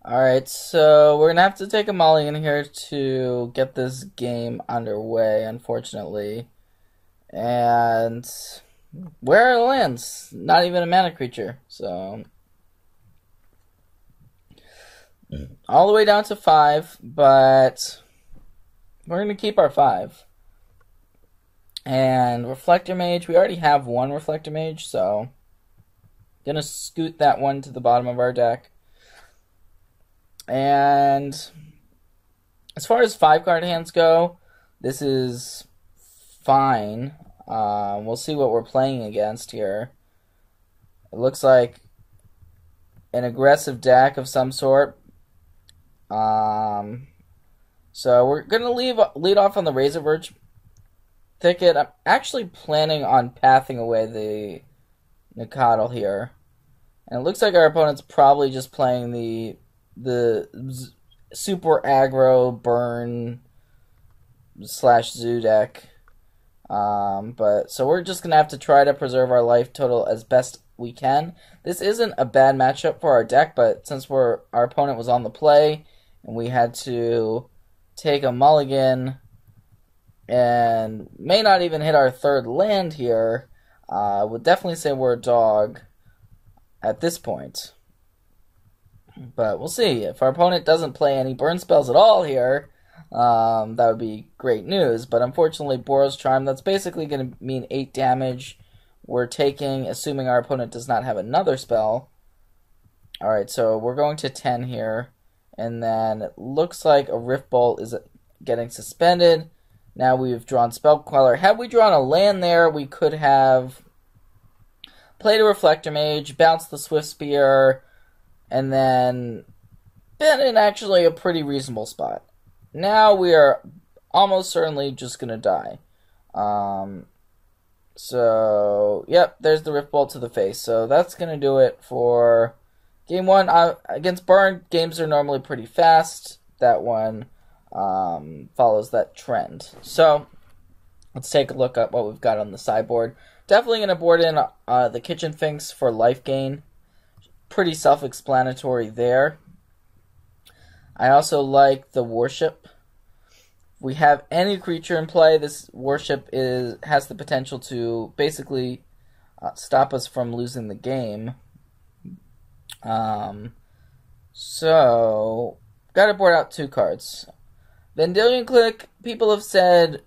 Alright, so we're gonna have to take a mulligan here to get this game underway, unfortunately. And where are the lands? Not even a mana creature, so all the way down to 5, but we're gonna keep our 5. And Reflector Mage, we already have one Reflector Mage, so gonna scoot that one to the bottom of our deck. And as far as 5-card hands go, this is fine. We'll see what we're playing against here. It looks like an aggressive deck of some sort. So we're going to lead off on the Razorverge Thicket. I'm actually planning on pathing away the Nicodle here. And it looks like our opponent's probably just playing the super aggro burn / zoo deck. But so we're just gonna have to try to preserve our life total as best we can. This isn't a bad matchup for our deck, but since our opponent was on the play and we had to take a mulligan and may not even hit our 3rd land here, I would definitely say we're a dog at this point. But we'll see. If our opponent doesn't play any burn spells at all here, that would be great news. But unfortunately, Boros Charm, that's basically going to mean 8 damage. We're taking, assuming our opponent does not have another spell. Alright, so we're going to 10 here. And then it looks like a Rift Bolt is getting suspended. Now we've drawn Spell Queller. Had we drawn a land there, we could have played a Reflector Mage, bounced the Swift Spear, and then been in actually a pretty reasonable spot. Now we are almost certainly just going to die. So, yep, there's the Rift Bolt to the face. So that's going to do it for game 1. Against Burn, games are normally pretty fast. That one follows that trend. So, let's take a look at what we've got on the sideboard. Definitely going to board in the Kitchen Finks for life gain. Pretty self-explanatory there. I also like the Worship. If we have any creature in play, this Worship has the potential to basically stop us from losing the game. So, got to board out 2 cards. Vendilion Clique, people have said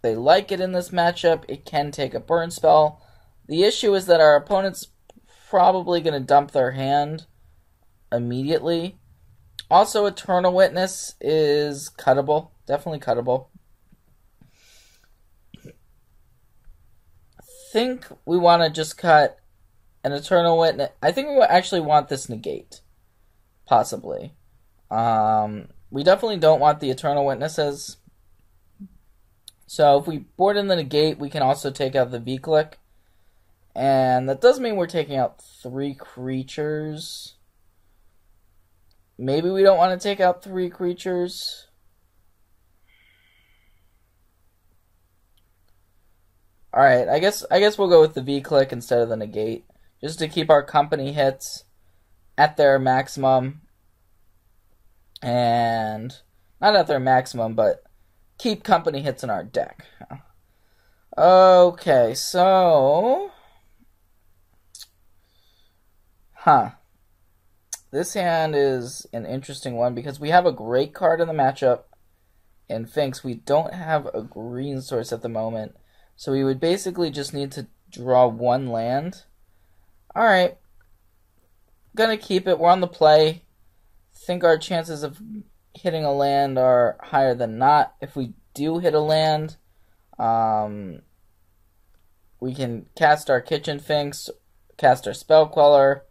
they like it in this matchup. It can take a burn spell. The issue is that our opponent's probably going to dump their hand immediately. Also, Eternal Witness is cuttable. Definitely cuttable. I think we want to just cut an Eternal Witness. I think we actually want this negate. Possibly. We definitely don't want the Eternal Witnesses. So if we board in the negate, we can also take out the V-Click. And that does mean we're taking out 3 creatures. Maybe we don't want to take out 3 creatures. Alright, I guess we'll go with the V-Click instead of the negate. Just to keep our company hits at their maximum. And not at their maximum, but keep company hits in our deck. Okay, so this hand is an interesting one because we have a great card in the matchup in Finks. We don't have a green source at the moment, so we would basically just need to draw 1 land. Alright, gonna keep it. We're on the play. Think our chances of hitting a land are higher than not. If we do hit a land, we can cast our Kitchen Finks, cast our Spell Queller,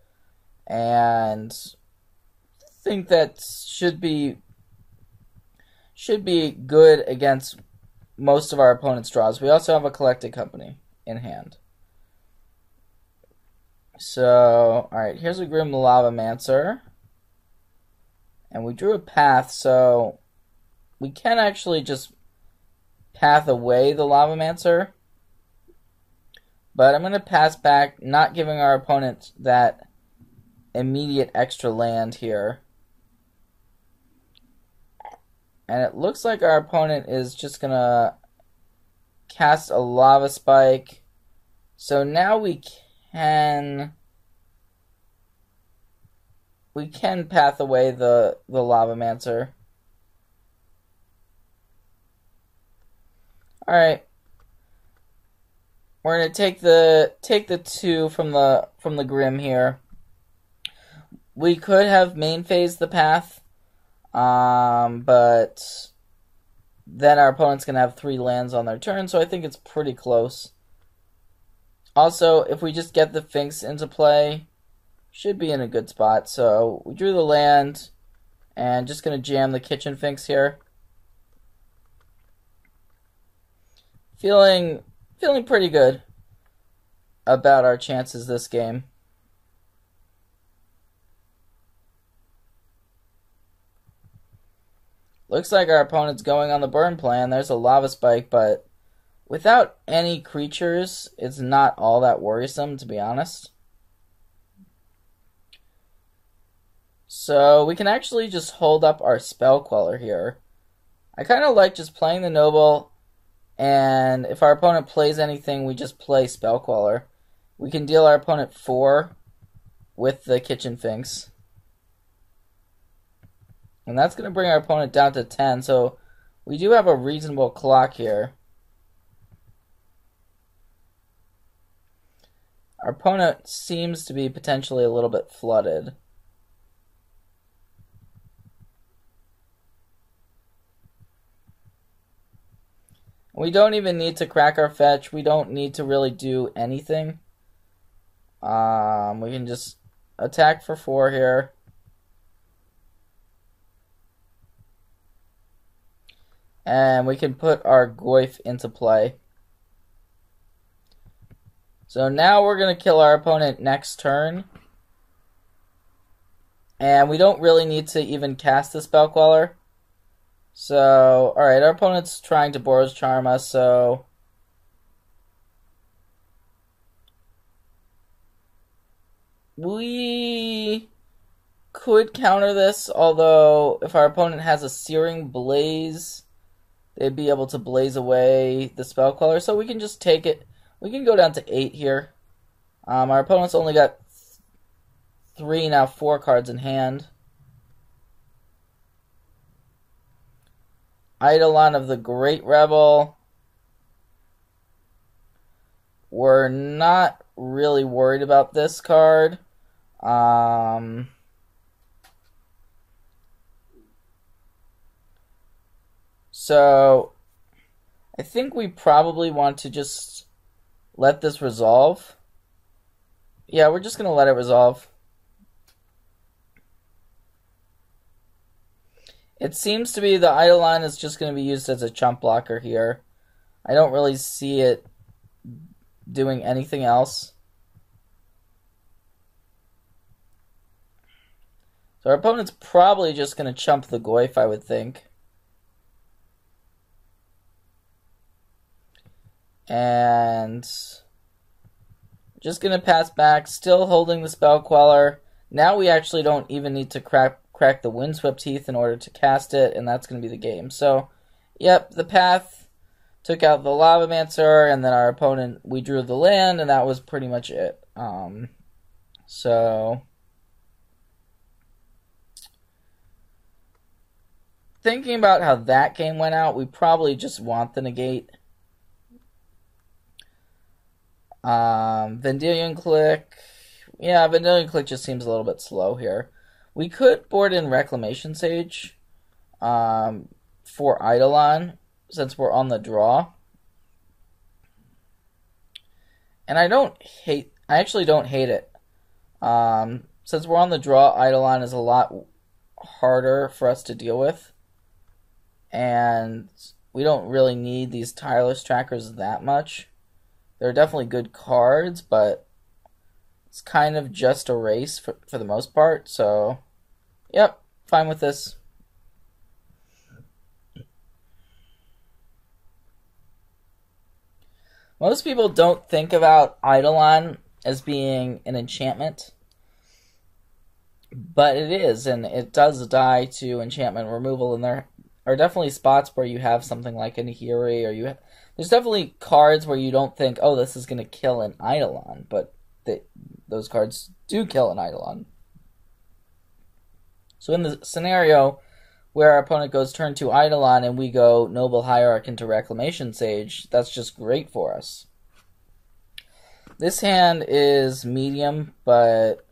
and think that should be good against most of our opponent's draws. We also have a Collected Company in hand. So, alright, here's a Grim Lavamancer. And we drew a path, so we can actually just path away the Lavamancer. But I'm going to pass back, not giving our opponent that immediate extra land here. And it looks like our opponent is just going to cast a Lava Spike. So now we can path away the Lavamancer. Alright. We're gonna take the 2 from the Grim here. We could have main phased the path, but then our opponent's gonna have 3 lands on their turn, so I think it's pretty close. Also, if we just get the Finks into play, should be in a good spot. So we drew the land, and just gonna jam the Kitchen Finks here. Feeling pretty good about our chances this game. Looks like our opponent's going on the burn plan. There's a Lava Spike, but without any creatures, it's not all that worrisome, to be honest. So we can actually just hold up our Spell Queller here. I kind of like just playing the Noble, and if our opponent plays anything, we just play Spell Queller. We can deal our opponent 4 with the Kitchen Finks. And that's going to bring our opponent down to 10, so we do have a reasonable clock here. Our opponent seems to be potentially a little bit flooded. We don't even need to crack our fetch. We don't need to really do anything. We can just attack for 4 here. And we can put our Goyf into play. So now we're going to kill our opponent next turn. And we don't really need to even cast the Spell Queller. So, alright, our opponent's trying to Boros Charm us, so we could counter this, although if our opponent has a Searing Blaze, they'd be able to blaze away the Spell Queller, so we can just take it. We can go down to 8 here. Our opponent's only got 3, now 4 cards in hand. Eidolon of the Great Rebel. We're not really worried about this card. So I think we probably want to just let this resolve. Yeah, we're just going to let it resolve. It seems to be the Eidolon is just going to be used as a chump blocker here. I don't really see it doing anything else. So our opponent's probably just going to chump the Goyf, I would think. And just going to pass back, still holding the Spell Queller. Now we actually don't even need to crack the Windswept Heath in order to cast it, and that's going to be the game. So, yep, the path took out the Lavamancer, and then our opponent, we drew the land, and that was pretty much it. So, thinking about how that game went out, we probably just want the negate. Vendilion Click. Yeah, Vendilion Click just seems a little bit slow here. We could board in Reclamation Sage for Eidolon, since we're on the draw. And I actually don't hate it. Since we're on the draw, Eidolon is a lot harder for us to deal with. And we don't really need these Tireless Trackers that much. They're definitely good cards, but it's kind of just a race for the most part, so yep, fine with this. Most people don't think about Eidolon as being an enchantment, but it is, and it does die to enchantment removal in are definitely spots where you have something like an Nihiri, or there's definitely cards where you don't think, oh, this is going to kill an Eidolon, but those cards do kill an Eidolon. So in the scenario where our opponent goes turn 2 Eidolon and we go Noble Hierarch into Reclamation Sage, that's just great for us. This hand is medium, but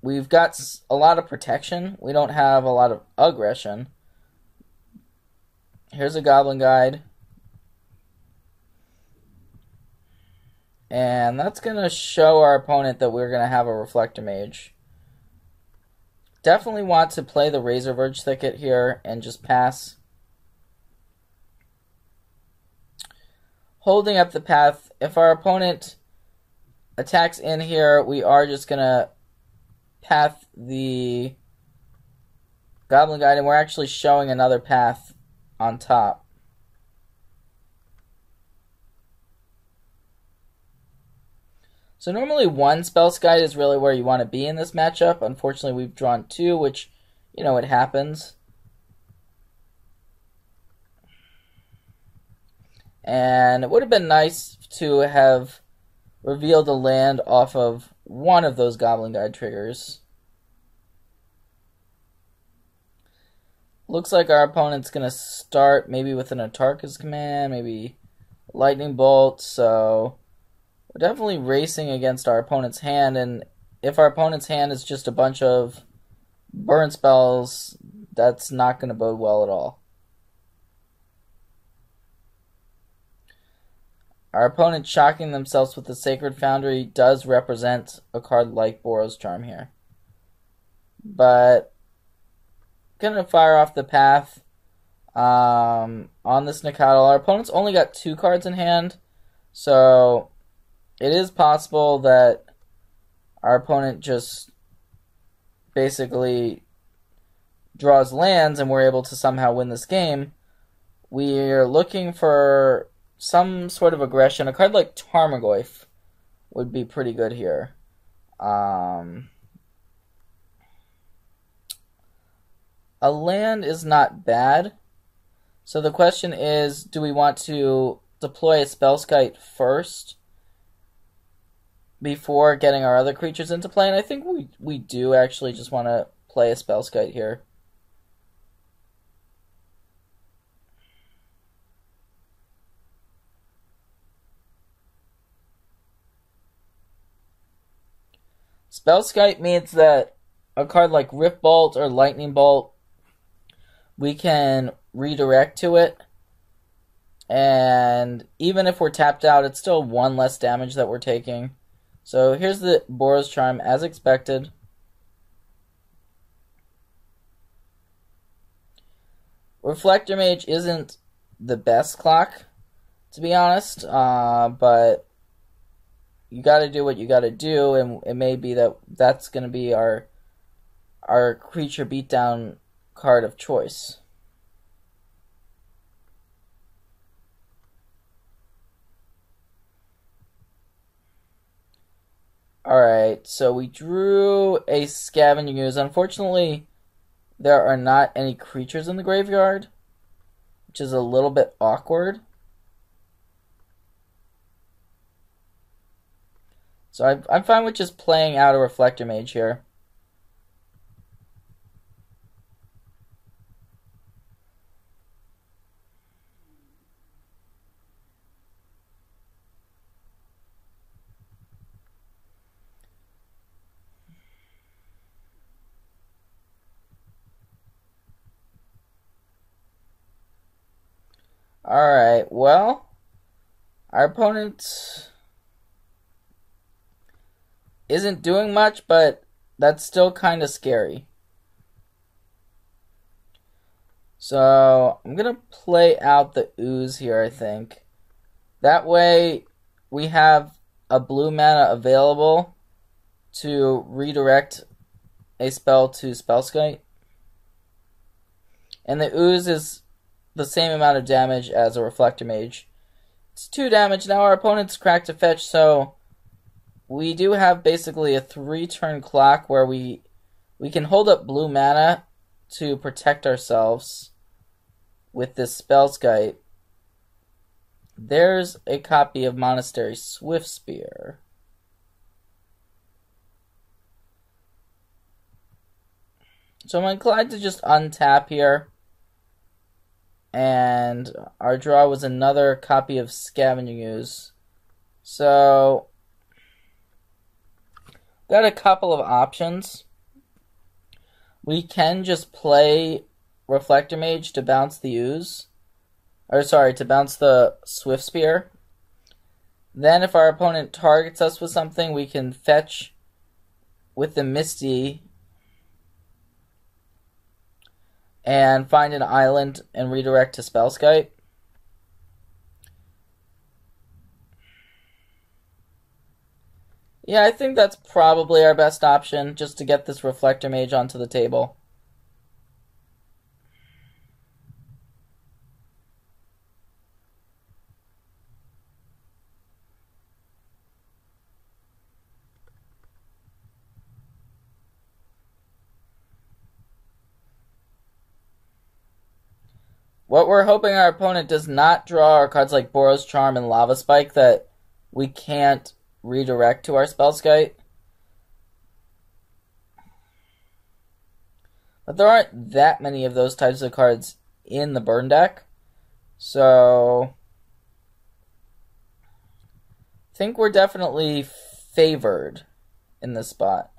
we've got a lot of protection. We don't have a lot of aggression. Here's a Goblin Guide. And that's going to show our opponent that we're going to have a Reflector Mage. Definitely want to play the Razor Verge Thicket here and just pass. Holding up the path. If our opponent attacks in here, we are just going to path the Goblin Guide, and we're actually showing another path on top. So normally one Spell's Guide is really where you want to be in this matchup. Unfortunately, we've drawn 2, which, you know, it happens. And it would have been nice to have revealed a land off of one of those Goblin Guide triggers. Looks like our opponent's going to start maybe with an Atarka's Command, maybe Lightning Bolt, so we're definitely racing against our opponent's hand, and if our opponent's hand is just a bunch of burn spells, that's not going to bode well at all. Our opponent shocking themselves with the Sacred Foundry does represent a card like Boros Charm here. But going to fire off the path on this Nacatl. Our opponent's only got 2 cards in hand, so it is possible that our opponent just basically draws lands and we're able to somehow win this game. We are looking for some sort of aggression. A card like Tarmogoyf would be pretty good here. A land is not bad. So the question is, do we want to deploy a Spellskite first before getting our other creatures into play? And I think we do actually just want to play a Spellskite here. Spellskite means that a card like Rift Bolt or Lightning Bolt, we can redirect to it. And even if we're tapped out, it's still 1 less damage that we're taking. So here's the Boros Charm as expected. Reflector Mage isn't the best clock, to be honest, but you gotta do what you gotta do, and it may be that that's gonna be our creature beatdown card of choice. Alright, so we drew a Scavenging Ooze. Unfortunately, there are not any creatures in the graveyard, which is a little bit awkward. So I'm fine with just playing out a Reflector Mage here. Alright, well, our opponent isn't doing much, but that's still kind of scary. So I'm going to play out the Ooze here, I think. That way we have a blue mana available to redirect a spell to Spellskite. And the Ooze is the same amount of damage as a Reflector Mage. It's 2 damage. Now our opponent's cracked a fetch, so we do have basically a 3-turn clock where we can hold up blue mana to protect ourselves. with this Spellskite. There's a copy of Monastery Swiftspear. So I'm inclined to just untap here. And our draw was another copy of Scavenging Ooze. So, got a couple of options. We can just play Reflector Mage to bounce the Ooze. To bounce the Swiftspear. Then if our opponent targets us with something, we can fetch with the Misty and find an island and redirect to Spellskite. Yeah, I think that's probably our best option, just to get this Reflector Mage onto the table. What we're hoping our opponent does not draw are cards like Boros Charm and Lava Spike that we can't redirect to our Spellskite. But there aren't that many of those types of cards in the burn deck. So I think we're definitely favored in this spot.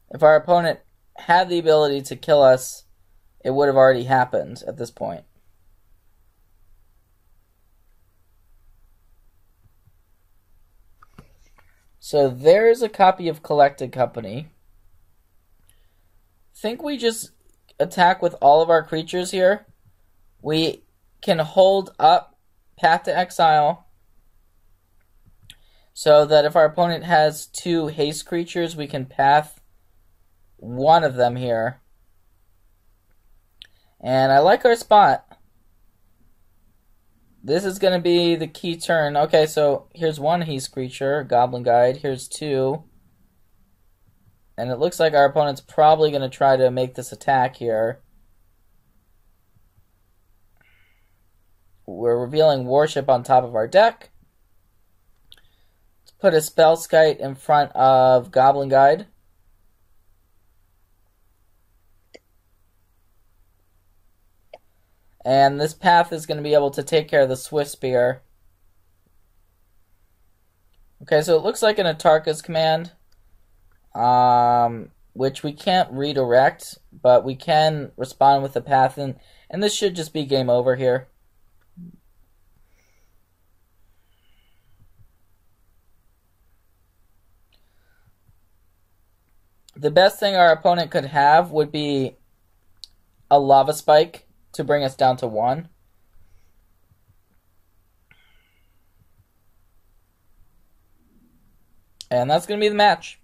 If our opponent had the ability to kill us, it would have already happened at this point. So there's a copy of Collected Company. I think we just attack with all of our creatures here. We can hold up Path to Exile so that if our opponent has 2 haste creatures, we can path one of them here. And I like our spot. This is going to be the key turn. Okay, so here's 1 haste creature, Goblin Guide. Here's 2. And it looks like our opponent's probably going to try to make this attack here. We're revealing Worship on top of our deck. Let's put a Spellskite in front of Goblin Guide. And this path is going to be able to take care of the Swiftspear. Okay, so it looks like an Atarka's Command, which we can't redirect, but we can respond with the path, and this should just be game over here. The best thing our opponent could have would be a Lava Spike to bring us down to 1. And that's going to be the match.